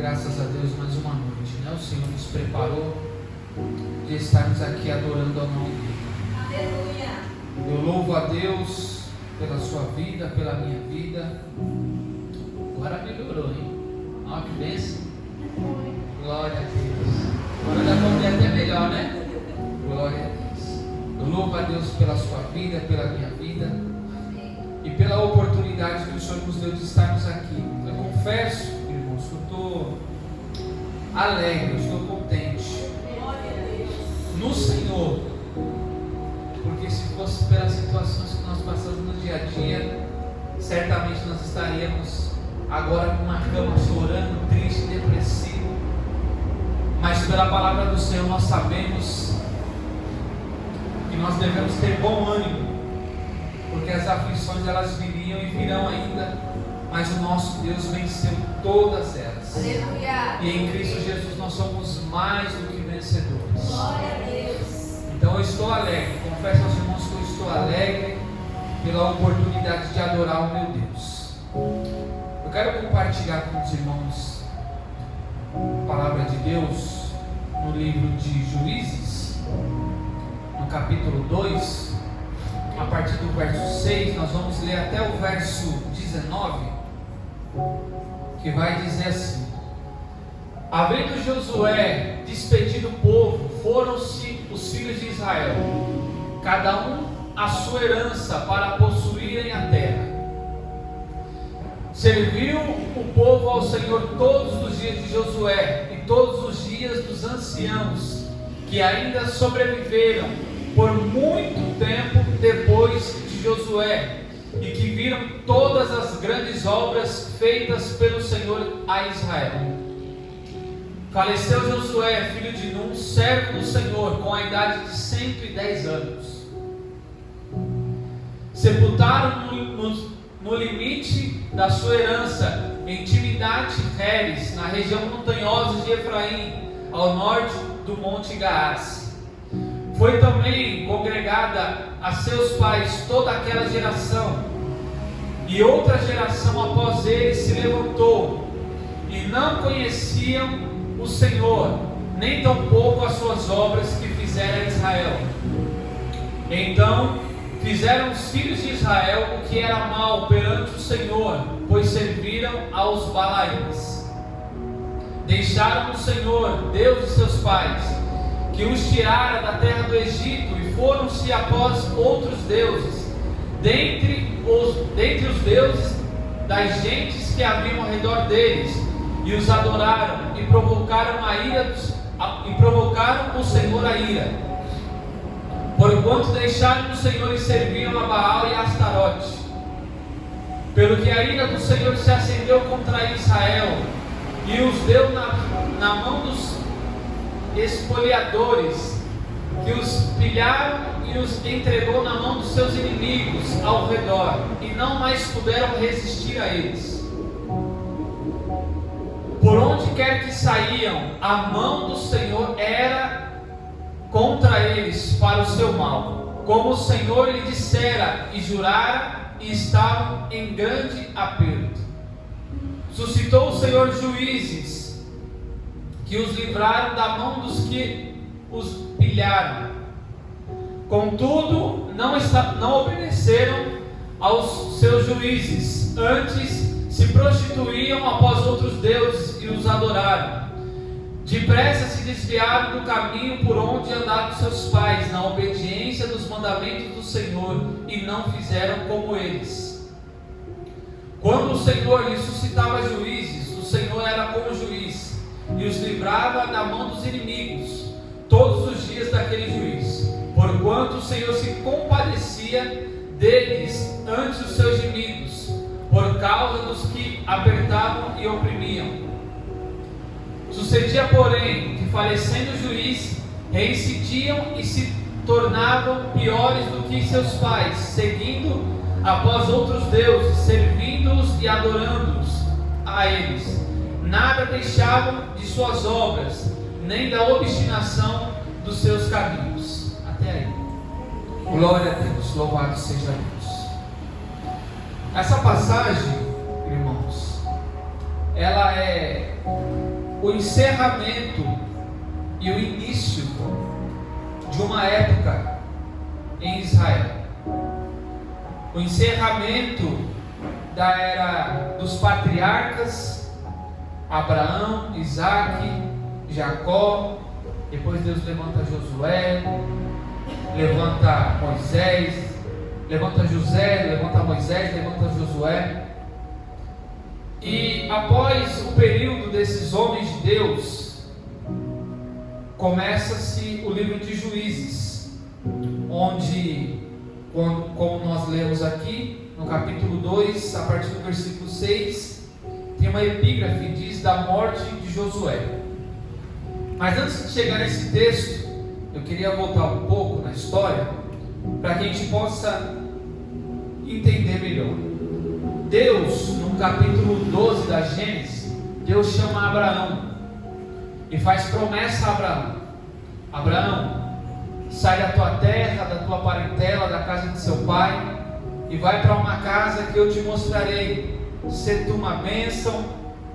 Graças a Deus, mais uma noite, né? O Senhor nos preparou de estarmos aqui adorando ao nome dele. Aleluia! Eu louvo a Deus pela sua vida, pela minha vida. Agora melhorou, hein? Olha que bênção. Glória a Deus. Agora já vamos ver até melhor, né? Glória a Deus. Eu louvo a Deus pela sua vida, pela minha vida e pela oportunidade que o Senhor nos deu de estarmos aqui. Eu confesso, irmãos, que eu estou alegre, eu estou contente no Senhor, porque se fosse pelas situações que nós passamos no dia a dia, certamente nós estaríamos agora numa cama chorando, triste, depressivo. Mas pela palavra do Senhor nós sabemos que nós devemos ter bom ânimo, porque as aflições elas viriam e virão ainda, mas o nosso Deus venceu todas elas. Aleluia. E em Cristo Jesus nós somos mais do que vencedores. Glória a Deus. Então eu estou alegre, confesso aos irmãos que eu estou alegre pela oportunidade de adorar o meu Deus. Eu quero compartilhar com os irmãos a palavra de Deus no livro de Juízes, no capítulo 2, a partir do verso 6, nós vamos ler até o verso 19, que vai dizer assim: havendo Josué despedido o povo, foram-se os filhos de Israel, cada um a sua herança, para possuírem a terra. Serviu o povo ao Senhor todos os dias de Josué e todos os dias dos anciãos que ainda sobreviveram por muito tempo depois de Josué, e que viram todas as grandes obras feitas pelo Senhor a Israel. Faleceu Josué, filho de Nun, servo do Senhor, com a idade de 110 anos. Sepultaram no limite da sua herança, em Timnat-Heres, na região montanhosa de Efraim, ao norte do monte Gaás. Foi também congregada a seus pais toda aquela geração, e outra geração após eles se levantou, e não conheciam o Senhor, nem tampouco as suas obras que fizera Israel. Então fizeram os filhos de Israel o que era mal perante o Senhor, pois serviram aos Balaíns. Deixaram o Senhor, Deus de seus pais, que os tirara da terra do Egito, e foram-se após outros deuses, dentre os deuses das gentes que haviam ao redor deles, e os adoraram, e provocaram o Senhor a ira, porquanto deixaram o Senhor e serviram a Baal e a Astarote. Pelo que a ira do Senhor se acendeu contra Israel, e os deu na mão dos espoliadores, que os pilharam e os entregou na mão dos seus inimigos ao redor, e não mais puderam resistir a eles. Por onde quer que saíam, a mão do Senhor era contra eles para o seu mal, como o Senhor lhe dissera e jurara, e estavam em grande aperto. Suscitou o Senhor juízes, que os livraram da mão dos que os pilharam. Contudo, não obedeceram aos seus juízes, antes se prostituíam após outros deuses e os adoraram. Depressa se desviaram do caminho por onde andaram seus pais, na obediência dos mandamentos do Senhor, e não fizeram como eles. Quando o Senhor lhe suscitava juízes, o Senhor era como juiz, e os livrava da mão dos inimigos todos os dias daquele juiz, porquanto o Senhor se compadecia deles ante os seus gemidos, por causa dos que apertavam e oprimiam. Sucedia, porém, que falecendo o juiz, reincidiam e se tornavam piores do que seus pais, seguindo após outros deuses, servindo-os e adorando-os a eles. Nada deixavam de suas obras, nem da obstinação dos seus caminhos. Até aí. Glória a Deus, louvado seja Deus. Essa passagem, irmãos, ela é o encerramento e o início de uma época em Israel. O encerramento da era dos patriarcas, Abraão, Isaac, Jacó. Depois Deus levanta Josué, levanta Moisés, levanta José, levanta Moisés, levanta Josué. E após o período desses homens de Deus, começa-se o livro de Juízes, onde, como nós lemos aqui, no capítulo 2, a partir do versículo 6, tem uma epígrafe, diz da morte de Josué. Mas antes de chegar nesse texto, eu queria voltar um pouco na história, para que a gente possa entender melhor. Deus, no capítulo 12 da Gênesis, Deus chama Abraão e faz promessa a Abraão: Abraão, sai da tua terra, da tua parentela, da casa de seu pai, e vai para uma casa que eu te mostrarei. Ser tu uma bênção,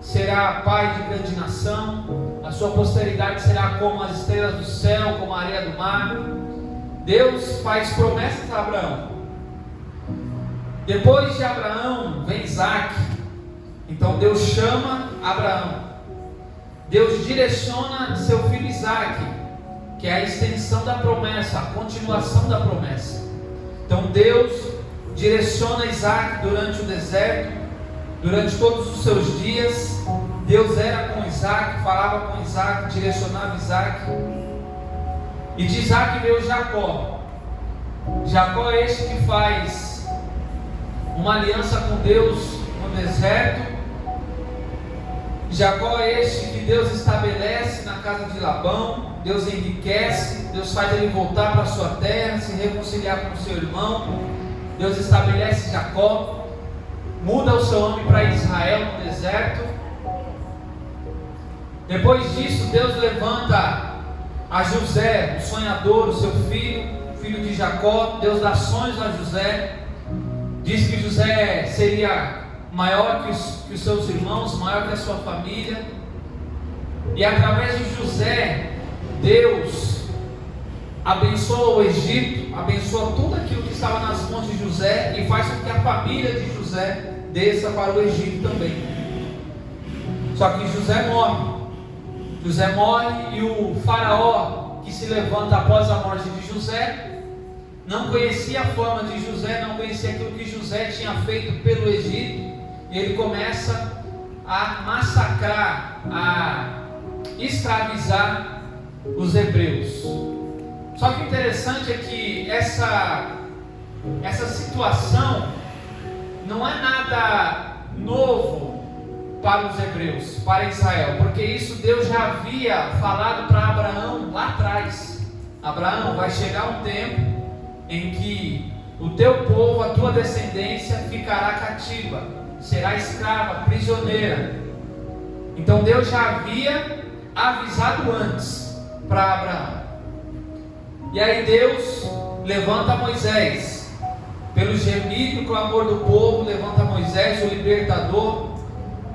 será pai de grande nação, a sua posteridade será como as estrelas do céu, como a areia do mar. Deus faz promessas a Abraão. Depois de Abraão vem Isaac. Então Deus chama Abraão, Deus direciona seu filho Isaac, que é a extensão da promessa, a continuação da promessa. Então Deus direciona Isaac durante o deserto, durante todos os seus dias. Deus era com Isaac, falava com Isaac, direcionava Isaac. E de Isaac veio Jacó. Jacó é este que faz uma aliança com Deus no deserto. Jacó é este que Deus estabelece na casa de Labão. Deus enriquece, Deus faz ele voltar para a sua terra, se reconciliar com o seu irmão. Deus estabelece Jacó, muda o seu nome para Israel no deserto. Depois disso, Deus levanta a José, o sonhador, o seu filho de Jacó. Deus dá sonhos a José, diz que José seria maior que os seus irmãos, maior que a sua família. E através de José, Deus abençoa o Egito, abençoa tudo aquilo que estava nas mãos de José, e faz com que a família de José desça para o Egito também. Só que José morre. José morre e o faraó que se levanta após a morte de José não conhecia a forma de José, não conhecia aquilo que José tinha feito pelo Egito, e ele começa a massacrar, a escravizar os hebreus. Só que o interessante é que essa situação não é nada novo para os hebreus, para Israel, porque isso Deus já havia falado para Abraão lá atrás. Abraão, vai chegar um tempo em que o teu povo, a tua descendência ficará cativa, será escrava, prisioneira. Então Deus já havia avisado antes para Abraão. E aí Deus levanta Moisés, pelo gemido e clamor do povo, levanta Moisés, o libertador.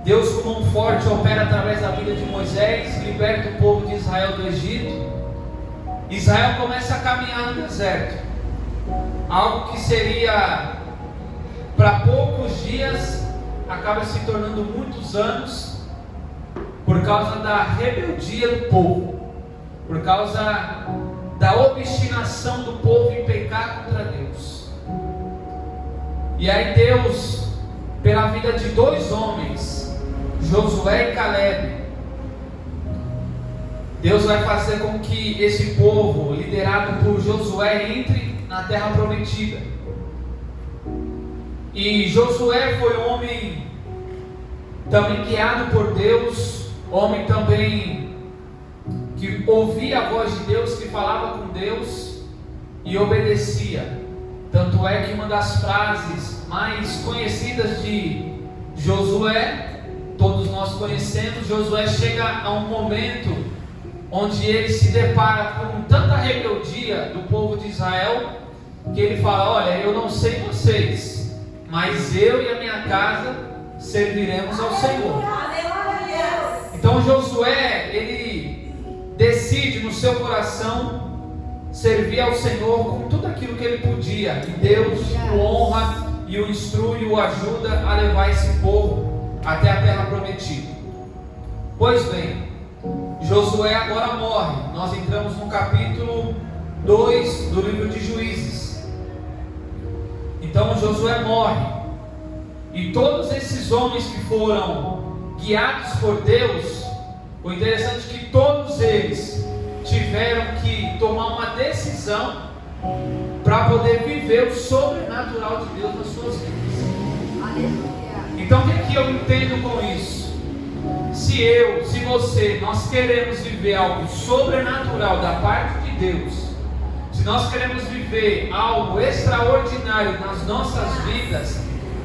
Deus, com mão forte, opera através da vida de Moisés, liberta o povo de Israel do Egito. Israel começa a caminhar no deserto, algo que seria para poucos dias, acaba se tornando muitos anos, por causa da rebeldia do povo, por causa da obstinação do povo em pecar contra Deus. E aí Deus, pela vida de dois homens, Josué e Caleb, Deus vai fazer com que esse povo, liderado por Josué, entre na terra prometida. E Josué foi um homem também guiado por Deus, homem também que ouvia a voz de Deus, que falava com Deus e obedecia. Tanto é que uma das frases mais conhecidas de Josué, todos nós conhecemos, Josué chega a um momento onde ele se depara com tanta rebeldia do povo de Israel, que ele fala: olha, eu não sei vocês, mas eu e a minha casa serviremos ao Senhor. Então Josué, ele decide no seu coração servir ao Senhor com tudo aquilo que ele podia, e Deus o honra e o instrui, o ajuda a levar esse povo até a terra prometida. Pois bem, Josué agora morre. Nós entramos no capítulo 2 do livro de Juízes. Então Josué morre, e todos esses homens que foram guiados por Deus, o interessante é que todos eles tiveram que tomar uma decisão para poder viver o sobrenatural de Deus nas suas vidas. Aleluia. Então o que eu entendo com isso? Se eu, se você, nós queremos viver algo sobrenatural da parte de Deus, se nós queremos viver algo extraordinário nas nossas vidas,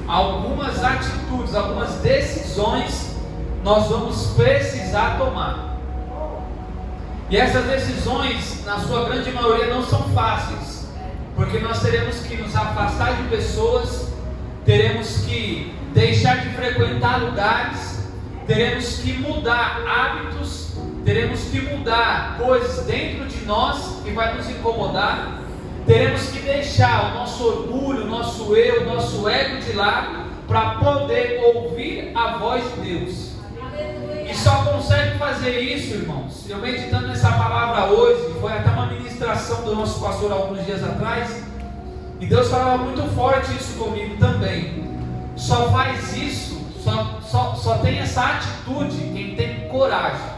algumas atitudes, algumas decisões nós vamos precisar tomar. E essas decisões, na sua grande maioria, não são fáceis, porque nós teremos que nos afastar de pessoas, teremos que deixar de frequentar lugares, teremos que mudar hábitos, teremos que mudar coisas dentro de nós que vai nos incomodar, teremos que deixar o nosso orgulho, o nosso eu, o nosso ego de lado, para poder ouvir a voz de Deus. E só consegue fazer isso, irmãos. Eu meditando nessa palavra hoje, foi até uma ministração do nosso pastor alguns dias atrás, e Deus falava muito forte isso comigo também. Só faz isso, só tem essa atitude quem tem coragem.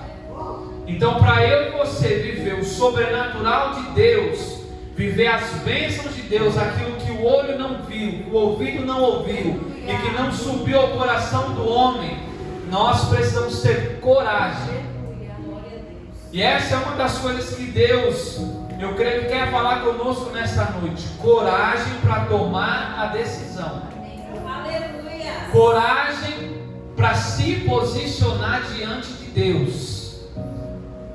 Então, para eu e você viver o sobrenatural de Deus, viver as bênçãos de Deus, aquilo que o olho não viu, o ouvido não ouviu, e que não subiu ao coração do homem, nós precisamos ter coragem. E essa é uma das coisas que Deus, eu creio que quer falar conosco nesta noite. Coragem para tomar a decisão. Coragem para se posicionar diante de Deus.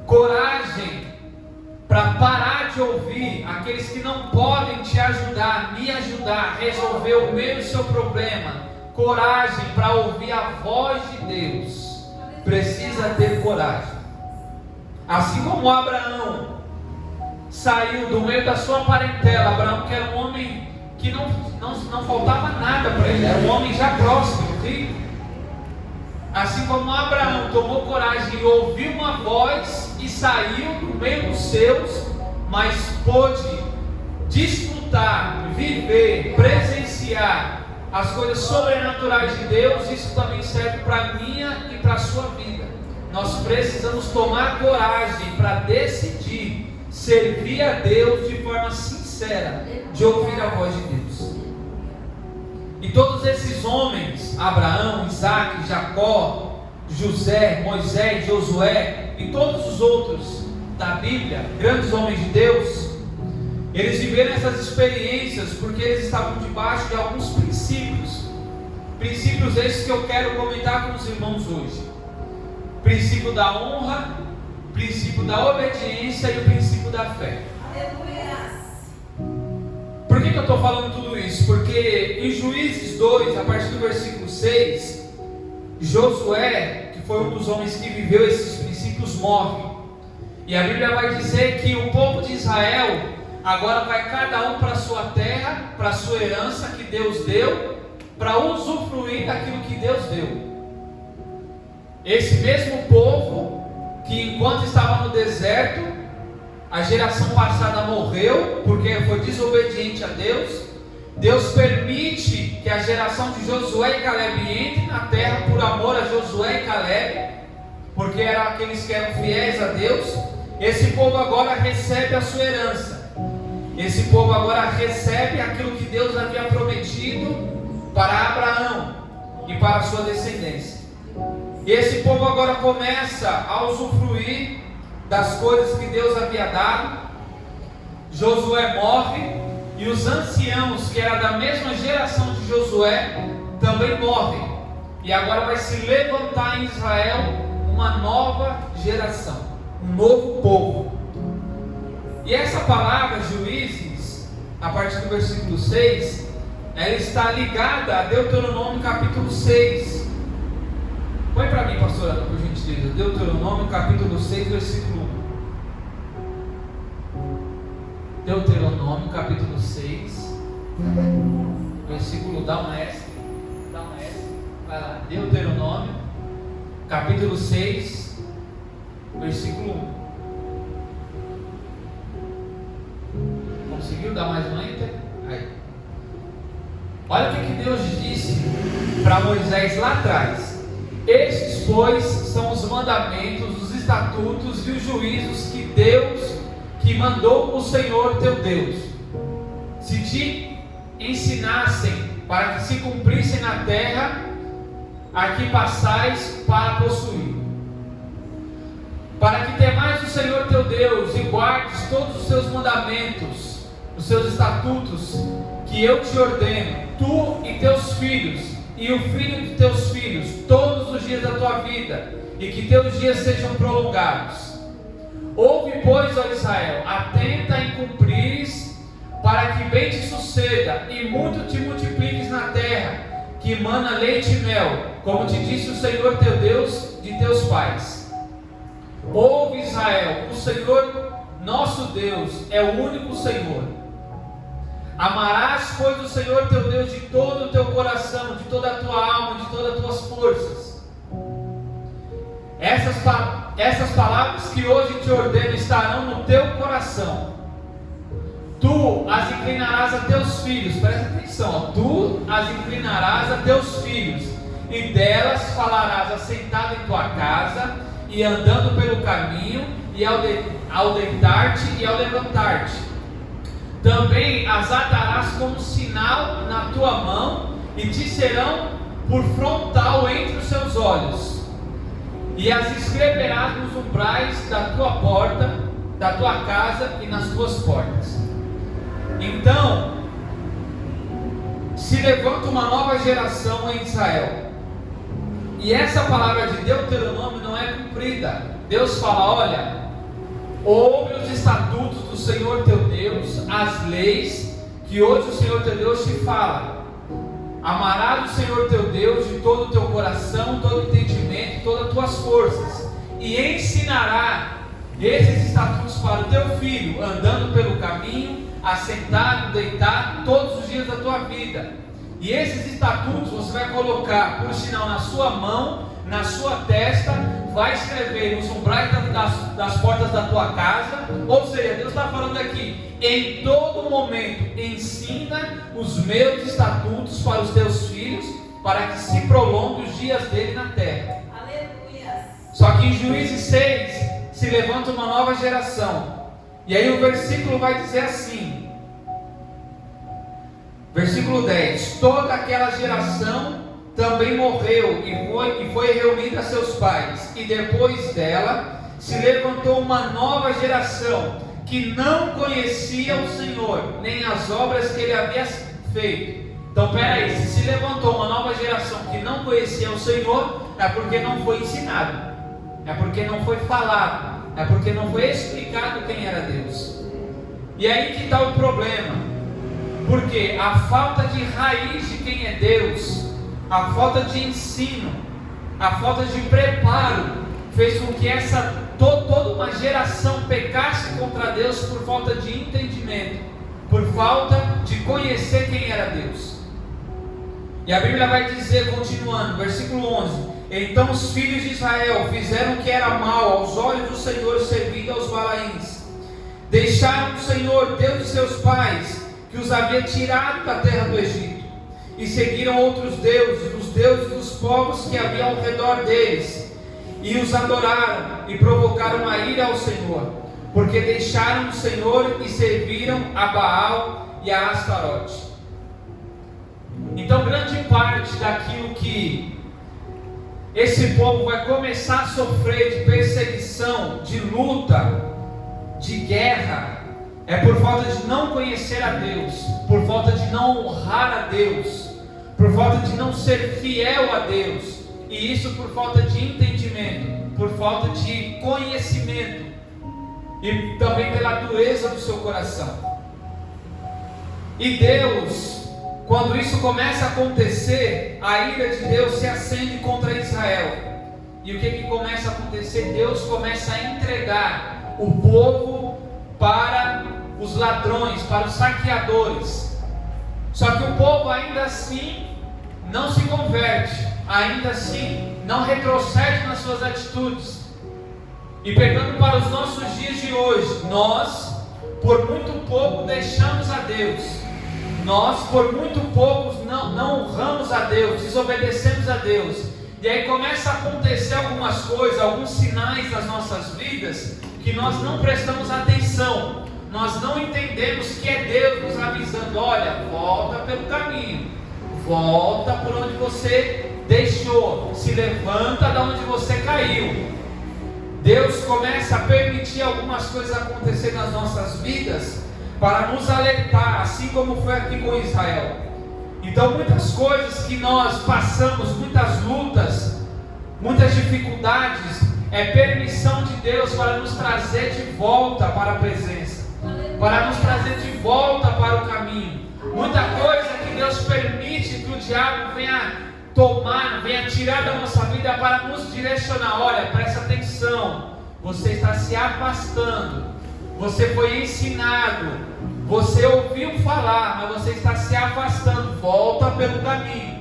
Coragem para parar de ouvir aqueles que não podem te ajudar, me ajudar a resolver o meu e o seu problema. Coragem para ouvir a voz de Deus. Precisa ter coragem. Assim como Abraão saiu do meio da sua parentela. Abraão, que era um homem que não faltava nada para ele, era um homem já próximo, rico. Assim como Abraão tomou coragem e ouviu uma voz e saiu do meio dos seus, mas pôde desfrutar, viver, presenciar as coisas sobrenaturais de Deus. Isso também serve para a minha e para a sua vida. Nós precisamos tomar coragem para decidir servir a Deus de forma sincera, de ouvir a voz de Deus. E todos esses homens, Abraão, Isaac, Jacó, José, Moisés, Josué e todos os outros da Bíblia, grandes homens de Deus, eles viveram essas experiências porque eles estavam debaixo de alguns princípios. Princípios esses que eu quero comentar com os irmãos hoje. Princípio da honra, princípio da obediência e o princípio da fé. Por que eu estou falando tudo isso? Porque em Juízes 2, a partir do versículo 6, Josué, que foi um dos homens que viveu esses princípios, morre. E a Bíblia vai dizer que o povo de Israel agora vai cada um para a sua terra, para a sua herança que Deus deu, para usufruir daquilo que Deus deu. Esse mesmo povo que enquanto estava no deserto, a geração passada morreu porque foi desobediente a Deus. Deus permite que a geração de Josué e Caleb entre na terra por amor a Josué e Caleb, porque eram aqueles que eram fiéis a Deus. Esse povo agora recebe a sua herança. Esse povo agora recebe aquilo que Deus havia prometido para Abraão e para a sua descendência. E esse povo agora começa a usufruir das coisas que Deus havia dado. Josué morre e os anciãos que eram da mesma geração de Josué também morrem. E agora vai se levantar em Israel uma nova geração, um novo povo. E essa palavra, Juízes, a partir do versículo 6, ela está ligada a Deuteronômio capítulo 6. Põe para mim, pastor Ana, por gentileza. Deuteronômio capítulo 6, versículo 1. Deuteronômio capítulo 6, versículo, dá uma S, vai lá. Deuteronômio capítulo 6, versículo 1. Conseguiu dar mais um enter? Aí. Olha o que Deus disse para Moisés lá atrás. Estes, pois, são os mandamentos, os estatutos e os juízos que mandou o Senhor teu Deus, se te ensinassem, para que se cumprissem na terra a que passais para possuir, para que temais o Senhor teu Deus e guardes todos os seus mandamentos, os seus estatutos que eu te ordeno, tu e teus filhos e o filho de teus filhos, todos os dias da tua vida, e que teus dias sejam prolongados. Ouve, pois, ó Israel, atenta em cumprires, para que bem te suceda e muito te multipliques na terra, que mana leite e mel, como te disse o Senhor teu Deus de teus pais. Ouve, Israel, o Senhor nosso Deus é o único Senhor. Amarás, pois, o Senhor teu Deus de todo o teu coração, de toda a tua alma, de todas as tuas forças. Essas palavras que hoje te ordeno estarão no teu coração. Tu as inclinarás a teus filhos. Presta atenção. Tu as inclinarás a teus filhos, e delas falarás assentado em tua casa, e andando pelo caminho, e ao deitar-te e ao levantar-te. Também as atarás como sinal na tua mão, e te serão por frontal entre os seus olhos, e as escreverás nos umbrais da tua porta, da tua casa e nas tuas portas. Então se levanta uma nova geração em Israel, e essa palavra de Deuteronômio não é cumprida. Deus fala: olha, ouve os estatutos do Senhor teu Deus, as leis que hoje o Senhor teu Deus te fala. Amarás o Senhor teu Deus de todo o teu coração, todo o entendimento, todas as tuas forças, e ensinará esses estatutos para o teu filho, andando pelo caminho, assentado, deitado, todos os dias da tua vida. E esses estatutos você vai colocar por sinal na sua mão, na sua testa, vai escrever nos umbrais das portas da tua casa. Ou seja, Deus está falando aqui: em todo momento ensina os meus estatutos para os teus filhos, para que se prolonguem os dias dele na terra. Aleluia. Só que em Juízes 6 se levanta uma nova geração, e aí o versículo vai dizer assim, versículo 10: toda aquela geração também morreu e foi reunida a seus pais, e depois dela se levantou uma nova geração que não conhecia o Senhor, nem as obras que ele havia feito. Então peraí, se levantou uma nova geração que não conhecia o Senhor, é porque não foi ensinado, é porque não foi falado, é porque não foi explicado quem era Deus. E aí que está o problema, porque a falta de raiz de quem é Deus, a falta de ensino, a falta de preparo, fez com que toda uma geração pecasse contra Deus por falta de entendimento, por falta de conhecer quem era Deus. E a Bíblia vai dizer, continuando, versículo 11: então os filhos de Israel fizeram o que era mal aos olhos do Senhor, servindo aos Balaíns. Deixaram o Senhor, Deus de seus pais, que os havia tirado da terra do Egito, e seguiram outros deuses, os deuses dos povos que havia ao redor deles, e os adoraram e provocaram a ira ao Senhor, porque deixaram o Senhor e serviram a Baal e a Astarote. Então grande parte daquilo que esse povo vai começar a sofrer de perseguição, de luta, de guerra, é por falta de não conhecer a Deus, por falta de não honrar a Deus, por falta de não ser fiel a Deus, e isso por falta de entendimento, por falta de conhecimento, e também pela dureza do seu coração. E Deus, quando isso começa a acontecer, a ira de Deus se acende contra Israel, E o que começa a acontecer? Deus começa a entregar o povo para os ladrões, para os saqueadores. Só que o povo ainda assim não se converte, ainda assim não retrocede nas suas atitudes. E pegando para os nossos dias de hoje, nós por muito pouco deixamos a Deus, nós por muito pouco não honramos a Deus, desobedecemos a Deus. E aí começa a acontecer algumas coisas, alguns sinais nas nossas vidas que nós não prestamos atenção. Nós não entendemos que é Deus nos avisando: olha, volta pelo caminho, volta por onde você deixou, se levanta da onde você caiu. Deus começa a permitir algumas coisas acontecer nas nossas vidas para nos alertar, assim como foi aqui com Israel. Então muitas coisas que nós passamos, muitas lutas, muitas dificuldades, é permissão de Deus para nos trazer de volta para a presença, para nos trazer de volta para o caminho. Muita coisa que Deus permite que o diabo venha tomar, venha tirar da nossa vida para nos direcionar. Olha, presta atenção, você está se afastando, você foi ensinado, você ouviu falar, mas você está se afastando, volta pelo caminho.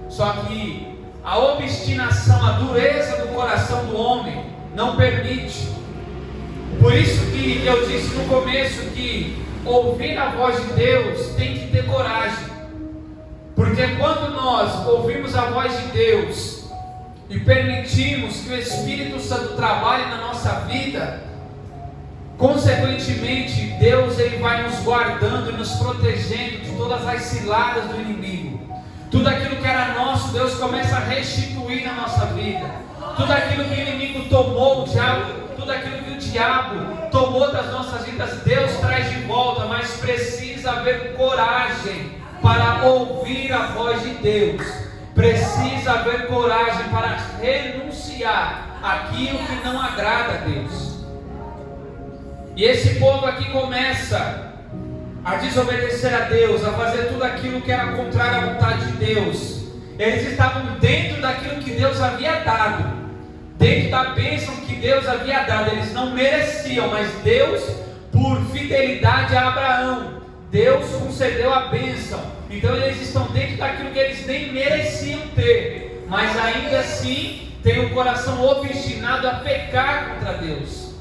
Só que a obstinação, a dureza do coração do homem não permite. Por isso que eu disse no começo que ouvir a voz de Deus tem que ter coragem. Porque quando nós ouvimos a voz de Deus e permitimos que o Espírito Santo trabalhe na nossa vida, consequentemente Deus ele vai nos guardando e nos protegendo de todas as ciladas do inimigo. Tudo aquilo que era nosso, Deus começa a restituir na nossa vida. Tudo aquilo que o inimigo tomou, o diabo, tudo aquilo que o diabo tomou das nossas vidas, Deus traz de volta. Mas precisa haver coragem para ouvir a voz de Deus. Precisa haver coragem para renunciar àquilo que não agrada a Deus. E esse povo aqui começa a desobedecer a Deus, a fazer tudo aquilo que era contrário à vontade de Deus. Eles estavam dentro daquilo que Deus havia dado, dentro da bênção que Deus havia dado. Eles não mereciam, mas Deus, por fidelidade a Abraão, Deus concedeu a bênção. Então eles estão dentro daquilo que eles nem mereciam ter, mas ainda assim têm o coração obstinado a pecar contra Deus.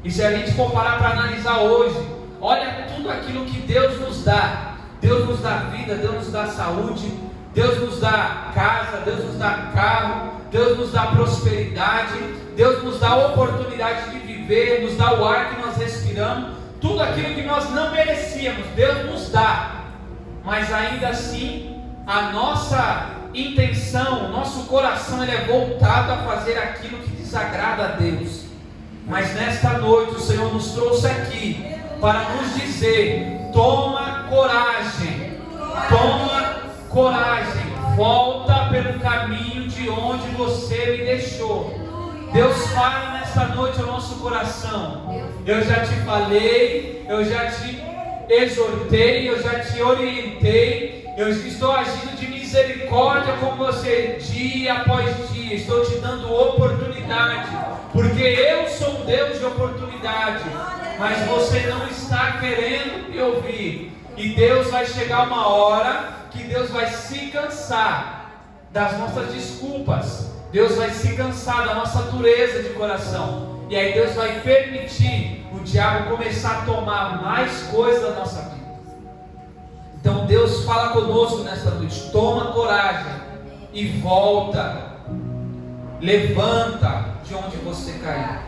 E se a gente for parar para analisar hoje, olha tudo aquilo que Deus nos dá. Deus nos dá vida, Deus nos dá saúde, Deus nos dá casa, Deus nos dá carro, Deus nos dá prosperidade, Deus nos dá a oportunidade de viver, nos dá o ar que nós respiramos. Tudo aquilo que nós não merecíamos, Deus nos dá. Mas ainda assim, a nossa intenção, o nosso coração ele é voltado a fazer aquilo que desagrada a Deus. Mas nesta noite o Senhor nos trouxe aqui para nos dizer: toma coragem, volta pelo caminho de onde você me deixou. Deus fala nesta noite ao nosso coração: eu já te falei, eu já te exortei, eu já te orientei, eu estou agindo de misericórdia com você dia após dia, estou te dando oportunidade, porque eu sou um Deus de oportunidade, mas você não está querendo me ouvir. E Deus vai chegar uma hora que Deus vai se cansar das nossas desculpas, Deus vai se cansar da nossa dureza de coração, e aí Deus vai permitir o diabo começar a tomar mais coisas da nossa vida. Então Deus fala conosco nesta noite: toma coragem e volta, levanta de onde você caiu.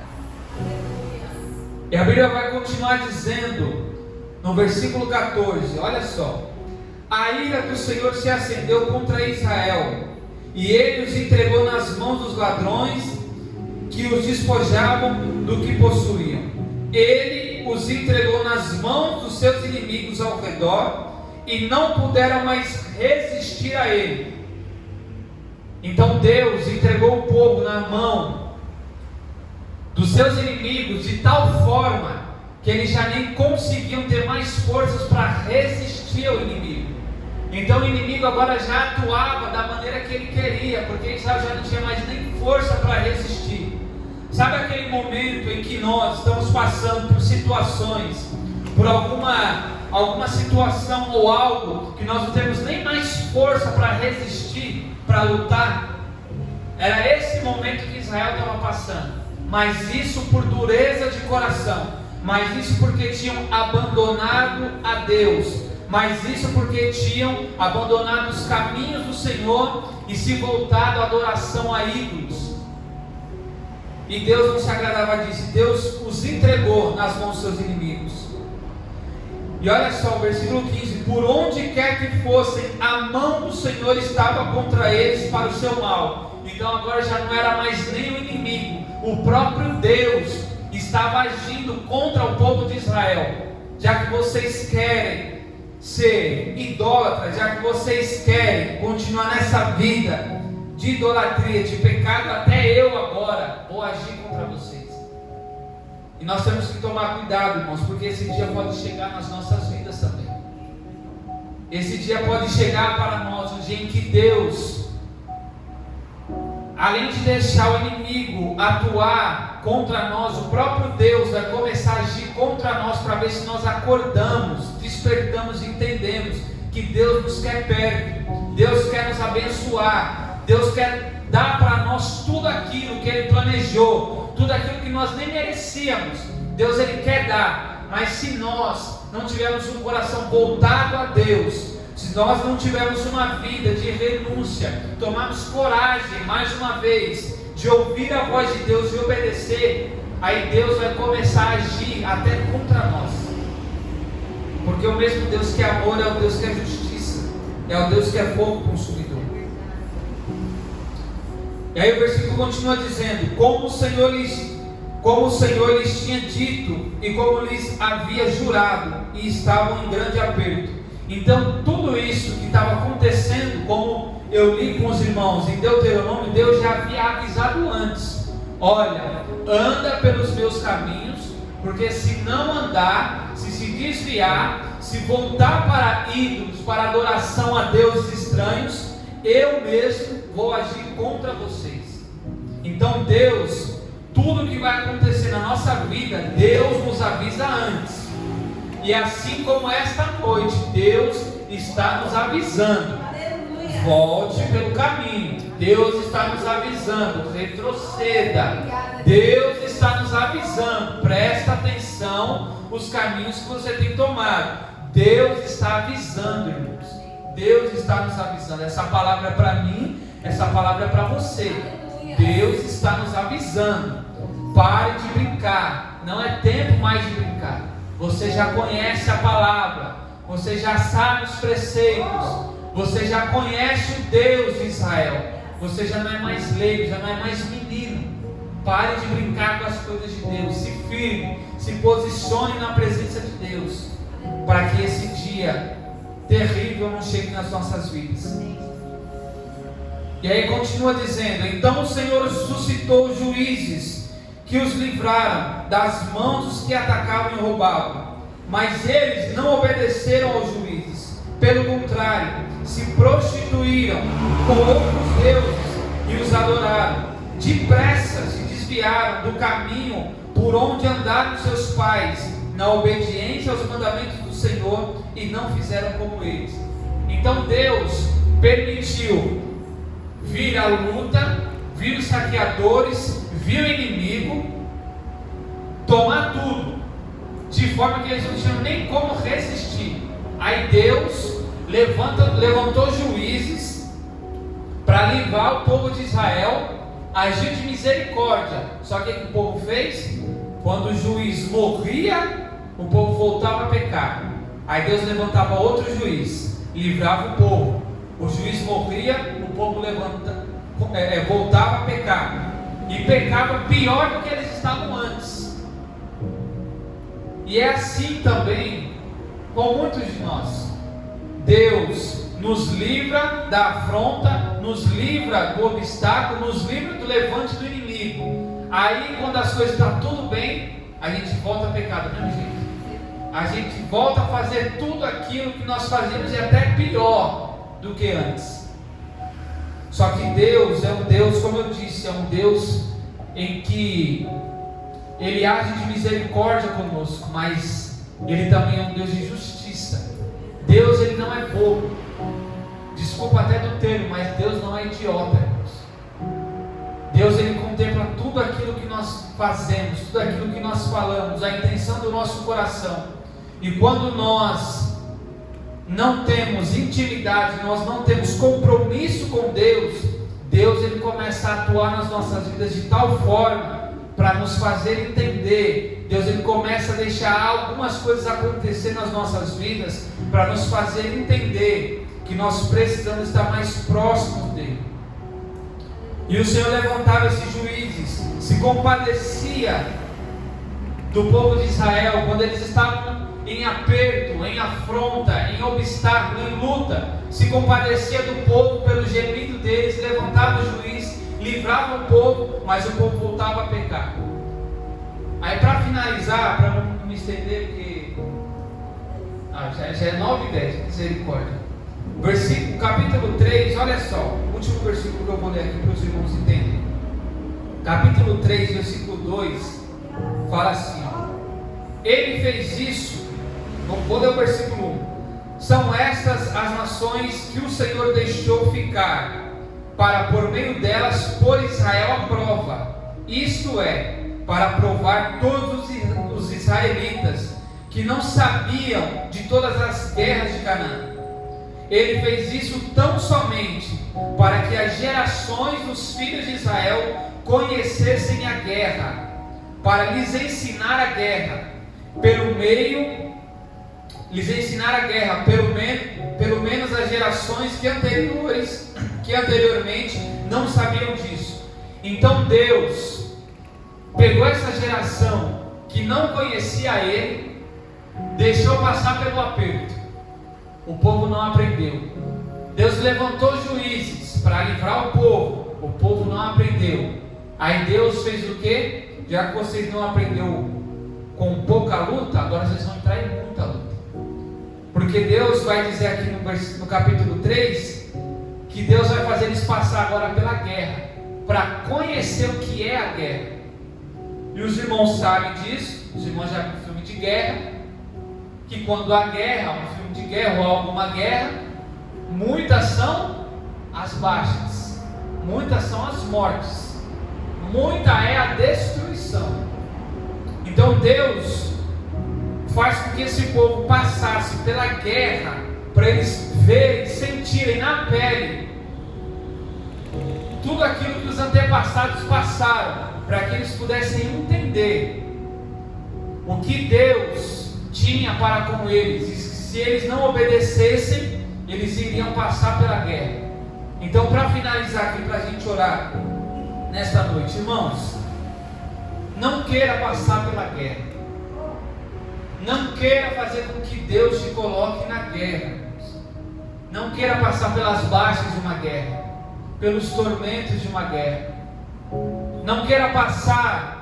E a Bíblia vai continuar dizendo no versículo 14, olha só: a ira do Senhor se acendeu contra Israel, e ele os entregou nas mãos dos ladrões que os despojavam do que possuíam. Ele os entregou nas mãos dos seus inimigos ao redor, e não puderam mais resistir a ele. Então Deus entregou o povo na mão dos seus inimigos de tal forma que eles já nem conseguiam ter mais forças para resistir ao inimigo. Então o inimigo agora já atuava da maneira que ele queria, porque Israel já não tinha mais nem força para resistir. Sabe aquele momento em que nós estamos passando por situações, por alguma situação ou algo que nós não temos nem mais força para resistir, para lutar? Era esse momento que Israel estava passando, mas isso por dureza de coração, mas isso porque tinham abandonado a Deus, mas isso porque tinham abandonado os caminhos do Senhor e se voltado à adoração a ídolos. E Deus não se agradava disso. Deus os entregou nas mãos dos seus inimigos. E olha só o versículo 15: por onde quer que fossem, a mão do Senhor estava contra eles para o seu mal. Então agora já não era mais nem o inimigo, o próprio Deus estava agindo contra o povo de Israel. Já que vocês querem ser idólatras, já que vocês querem continuar nessa vida de idolatria, de pecado, até eu agora vou agir contra vocês. E nós temos que tomar cuidado, irmãos, porque esse dia pode chegar nas nossas vidas também. Esse dia pode chegar para nós, um dia em que Deus, além de deixar o inimigo atuar contra nós, o próprio Deus vai começar a agir contra nós, para ver se nós acordamos, despertamos e entendemos que Deus nos quer perto, Deus quer nos abençoar, Deus quer dar para nós tudo aquilo que Ele planejou, tudo aquilo que nós nem merecíamos. Deus Ele quer dar, mas se nós não tivermos um coração voltado a Deus, se nós não tivermos uma vida de renúncia, tomarmos coragem mais uma vez de ouvir a voz de Deus e obedecer, aí Deus vai começar a agir até contra nós. Porque o mesmo Deus que é amor é o Deus que é justiça, é o Deus que é fogo consumidor. E aí o versículo continua dizendo: como o Senhor lhes tinha dito e como lhes havia jurado, e estavam em grande aperto. Então tudo isso que estava acontecendo, como eu li com os irmãos em Deuteronômio, Deus já havia avisado antes: olha, anda pelos meus caminhos, porque se não andar, se desviar, se voltar para ídolos, para adoração a deuses estranhos, eu mesmo vou agir contra vocês. Então Deus, tudo que vai acontecer na nossa vida, Deus nos avisa antes. E assim como esta noite, Deus está nos avisando: volte pelo caminho. Deus está nos avisando: retroceda. Deus está nos avisando: presta atenção os caminhos que você tem tomado. Deus está avisando, irmãos. Deus está nos avisando. Essa palavra é para mim, essa palavra é para você. Deus está nos avisando: pare de brincar, não é tempo mais de brincar. Você já conhece a palavra, você já sabe os preceitos, você já conhece o Deus de Israel, você já não é mais leigo, já não é mais menino. Pare de brincar com as coisas de Deus, se firme, se posicione na presença de Deus, para que esse dia terrível não chegue nas nossas vidas. E aí continua dizendo: então o Senhor suscitou juízes que os livraram das mãos dos que atacavam e roubavam, mas eles não obedeceram aos juízes, pelo contrário, se prostituíram com outros deuses e os adoraram. Depressa se desviaram do caminho por onde andaram seus pais, na obediência aos mandamentos do Senhor, e não fizeram como eles. Então Deus permitiu vir a luta, vir os saqueadores, vir o inimigo, tomar tudo, de forma que eles não tinham nem como resistir. Aí Deus levantou juízes para livrar o povo de Israel, agir de misericórdia. Só que o que o povo fez? Quando o juiz morria, o povo voltava a pecar. Aí Deus levantava outro juiz, livrava o povo. O juiz morria, o povo voltava a pecar, e pecava pior do que eles estavam antes. E é assim também com muitos de nós. Deus nos livra da afronta, nos livra do obstáculo, nos livra do levante do inimigo. Aí quando as coisas estão tudo bem, a gente volta a pecar do mesmo jeito. a gente volta a fazer tudo aquilo que nós fazíamos e até pior do que antes. Só que Deus é um Deus, como eu disse, é um Deus em que Ele age de misericórdia conosco, mas Ele também é um Deus de justiça. Deus, Ele não é bobo. Desculpa até do termo, mas Deus não é idiota, irmãos. Deus, Ele contempla tudo aquilo que nós fazemos, tudo aquilo que nós falamos, a intenção do nosso coração. E quando nós não temos intimidade, nós não temos compromisso com Deus, Deus, Ele começa a atuar nas nossas vidas de tal forma para nos fazer entender. Deus, Ele começa a deixar algumas coisas acontecer nas nossas vidas para nos fazer entender que nós precisamos estar mais próximos dEle. E o Senhor levantava esses juízes, se compadecia do povo de Israel quando eles estavam em aperto, em afronta, em obstáculo, em luta. Se compadecia do povo pelo gemido deles, levantava o juiz, livrava o povo, mas o povo voltava a pecar. Aí, para finalizar, para não me estender, porque já é 9:10, misericórdia. Capítulo 3, olha só, o último versículo que eu vou ler aqui para os irmãos entenderem. Capítulo 3, versículo 2, fala assim, ó: Ele fez isso, vou ler o versículo 1. São estas as nações que o Senhor deixou ficar, para por meio delas pôr Israel à prova, isto é, para provar todos os israelitas, que não sabiam de todas as guerras de Canaã. Ele fez isso tão somente para que as gerações dos filhos de Israel conhecessem a guerra, para lhes ensinar a guerra, pelo menos as gerações que anteriormente não sabiam disso. Então Deus pegou essa geração que não conhecia Ele, deixou passar pelo aperto. O povo não aprendeu. Deus levantou juízes para livrar o povo não aprendeu. Aí Deus fez o quê? Já que vocês não aprenderam com pouca luta, agora vocês vão entrar em muita luta. Porque Deus vai dizer aqui no capítulo 3, que Deus vai fazer eles passar agora pela guerra, para conhecer o que é a guerra. E os irmãos sabem disso, os irmãos já viram filme de guerra, que quando há guerra, um filme de guerra ou alguma guerra, muitas são as baixas, muitas são as mortes, muita é a destruição. Então Deus faz com que esse povo passasse pela guerra, para eles verem, sentirem na pele tudo aquilo que os antepassados passaram, para que eles pudessem entender o que Deus tinha para com eles, e se eles não obedecessem, eles iriam passar pela guerra. Então, para finalizar aqui, para a gente orar nesta noite, irmãos, não queira passar pela guerra, não queira fazer com que Deus te coloque na guerra, não queira passar pelas baixas de uma guerra, pelos tormentos de uma guerra, não queira passar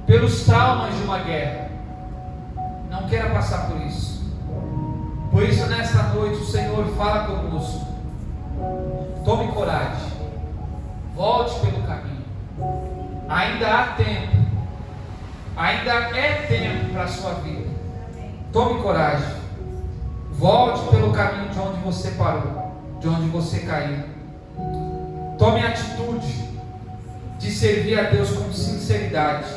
pelos traumas de uma guerra, não queira passar por isso. Por isso, nesta noite, o Senhor fala conosco: tome coragem, volte pelo caminho, ainda há tempo, ainda é tempo para a sua vida. Tome coragem, volte pelo caminho de onde você parou, de onde você caiu. Tome a atitude de servir a Deus com sinceridade,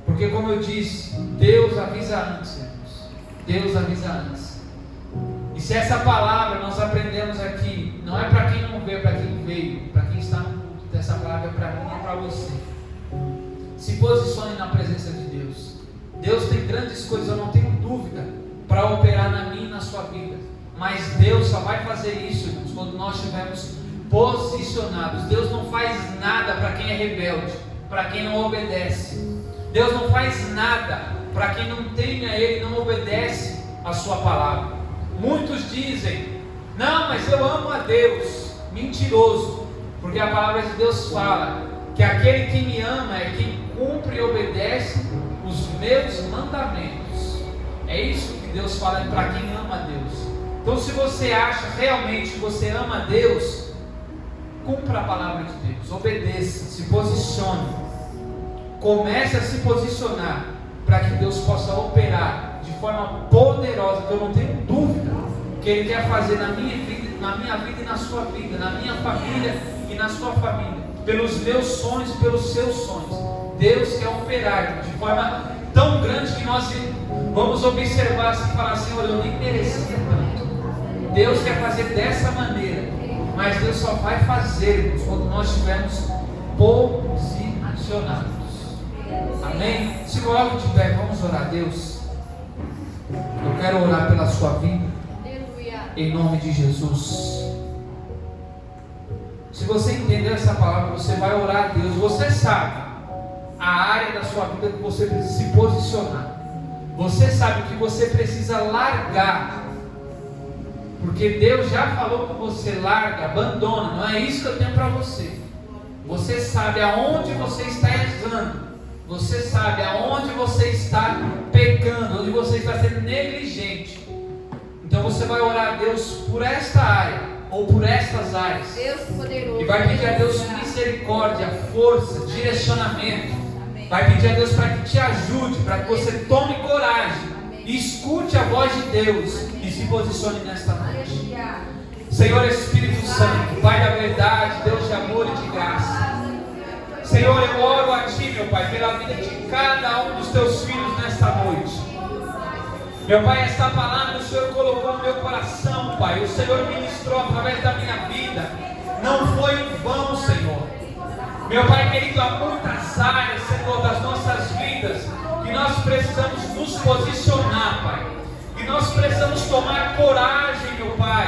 porque, como eu disse, Deus avisa antes, irmãos. Deus avisa antes. E se essa palavra nós aprendemos aqui, não é para quem não veio, é para quem veio, para quem está no culto. Essa palavra é para mim e para você. Se posicione na presença de Deus. Deus tem grandes coisas, eu não tenho dúvida, para operar na minha e na sua vida. Mas Deus só vai fazer isso, irmãos, quando nós estivermos posicionados. Deus não faz nada para quem é rebelde, para quem não obedece. Deus não faz nada para quem não teme a Ele, não obedece a sua palavra. Muitos dizem: não, mas eu amo a Deus. Mentiroso, porque a palavra de Deus fala que aquele que me ama é quem cumpre e obedece os meus mandamentos. É isso que Deus fala para quem ama a Deus. Então, se você acha realmente que você ama a Deus, cumpra a palavra de Deus, obedeça, se posicione, comece a se posicionar para que Deus possa operar de forma poderosa, que eu não tenho dúvida que Ele quer fazer na minha vida e na sua vida, na minha família e na sua família, pelos meus sonhos e pelos seus sonhos. Deus quer operar de forma tão grande que nós vamos observar assim, e falar: Senhor, eu nem merecia tanto. Deus quer fazer dessa maneira, mas Deus só vai fazer quando nós estivermos posicionados. Amém? Se coloque de pé, vamos orar a Deus. Eu quero orar pela sua vida, em nome de Jesus. Se você entender essa palavra, você vai orar a Deus. Você sabe a área da sua vida que você precisa se posicionar. Você sabe que você precisa largar, porque Deus já falou com você: larga, abandona. Não é isso que eu tenho para você. Você sabe aonde você está errando. Você sabe aonde você está pecando, onde você está sendo negligente. Então você vai orar a Deus por esta área, ou por estas áreas, Deus poderoso, e vai pedir a Deus misericórdia, força, direcionamento. Vai pedir a Deus para que te ajude, para que você tome coragem, escute a voz de Deus e se posicione nesta noite. Senhor Espírito Santo, Pai da verdade, Deus de amor e de graça, Senhor, eu oro a Ti, meu Pai, pela vida de cada um dos Teus filhos nesta noite. Meu Pai, esta palavra o Senhor colocou no meu coração, Pai. O Senhor ministrou através da minha vida. Não foi em vão, Senhor. Meu Pai querido, há muitas áreas, Senhor, das nossas vidas que nós precisamos nos posicionar, Pai. E nós precisamos tomar coragem, meu Pai,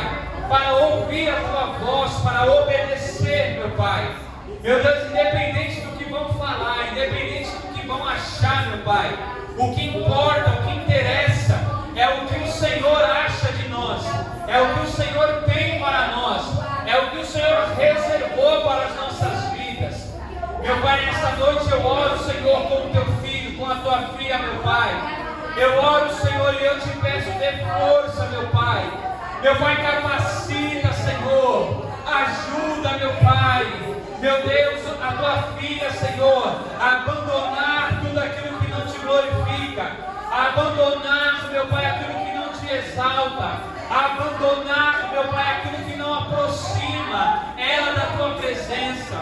para ouvir a Tua voz, para obedecer, meu Pai. Meu Deus, independente do que vão falar, independente do que vão achar, meu Pai, o que importa, o que interessa, é o que o Senhor acha de nós, é o que o Senhor tem para nós, é o que o Senhor reservou para as nossas vidas. Meu Pai, nesta noite eu oro, Senhor, com o Teu filho, com a Tua filha, meu Pai. Eu oro, Senhor, e eu te peço, dê força, meu Pai. Meu Pai, capacita, Senhor, ajuda, meu Pai. Meu Deus, a Tua filha, Senhor, a abandonar tudo aquilo que não te glorifica, a abandonar, meu Pai, aquilo que não te exalta, a abandonar, meu Pai, aquilo que não aproxima ela da Tua presença.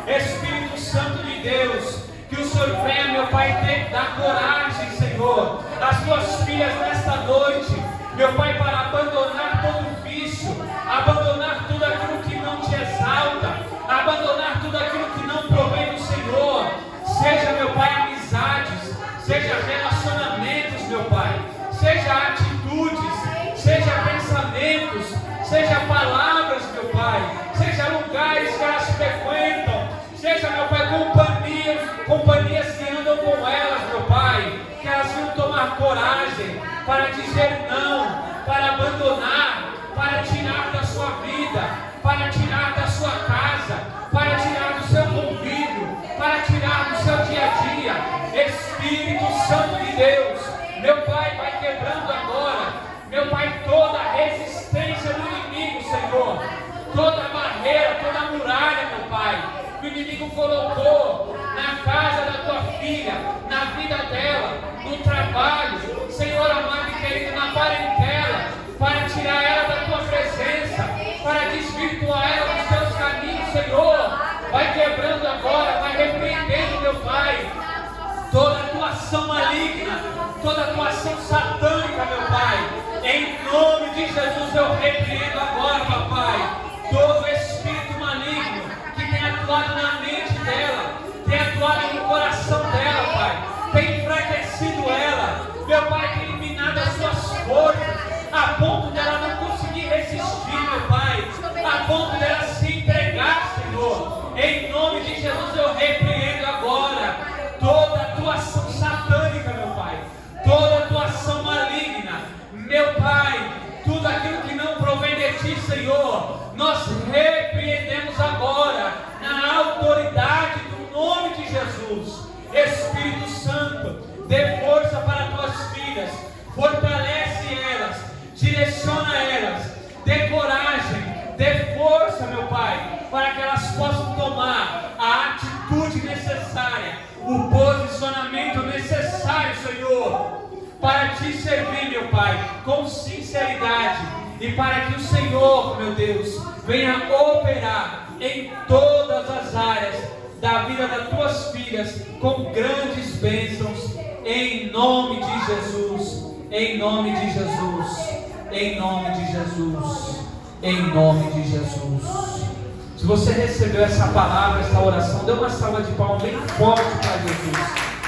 Espírito Santo de Deus, que o Senhor venha, meu Pai, dar coragem, Senhor, às Tuas filhas nesta noite, meu Pai, para abandonar todo vício, abandonar tudo aquilo que não te exalta, abandonar tudo aquilo que não provém do Senhor, seja, meu Pai, amizades, seja relacionamentos, meu Pai, seja atitudes, seja pensamentos, seja palavras, meu Pai, seja lugares que elas frequentam, seja, meu Pai, companhias que andam com elas, meu Pai, que elas venham tomar coragem para dizer não, para abandonar, para tirar da sua vida, para tirar da sua casa, para tirar do seu convívio, para tirar do seu dia a dia. Espírito Santo de Deus, meu Pai, vai quebrando agora, meu Pai, toda a resistência do inimigo, Senhor, toda a barreira, toda a muralha, meu Pai, que o inimigo colocou na casa da Tua filha, na vida dela, no trabalho, Senhor amado e querido, na parentela, para tirar ela da Tua presença, para desvirtuar ela dos Teus caminhos, Senhor. Vai quebrando agora, vai repreendendo, meu Pai, toda a tua ação maligna, toda a tua ação satânica, meu Pai. Em nome de Jesus eu repreendo agora, papai, todo espírito maligno que tem atuado na mente dela, tem atuado no coração dela, Pai, tem enfraquecido ela, meu Pai, tem eliminado as suas forças, a ponto dela não conseguir resistir, meu Pai, a ponto dela se entregar, Senhor. Em nome de Jesus eu repreendo agora toda a tua ação satânica, meu Pai, toda a tua ação maligna, meu Pai, tudo aquilo que não provém de Ti, Senhor, nós repreendemos agora na autoridade do nome de Jesus. Espírito Santo, dê força direciona elas, dê coragem, dê força, meu Pai, para que elas possam tomar a atitude necessária, o posicionamento necessário, Senhor, para Te servir, meu Pai, com sinceridade, e para que o Senhor, meu Deus, venha operar em todas as áreas da vida das Tuas filhas, com grandes bênçãos, em nome de Jesus, em nome de Jesus, em nome de Jesus, em nome de Jesus. Se você recebeu essa palavra, essa oração, dê uma salva de palmas bem forte para Jesus.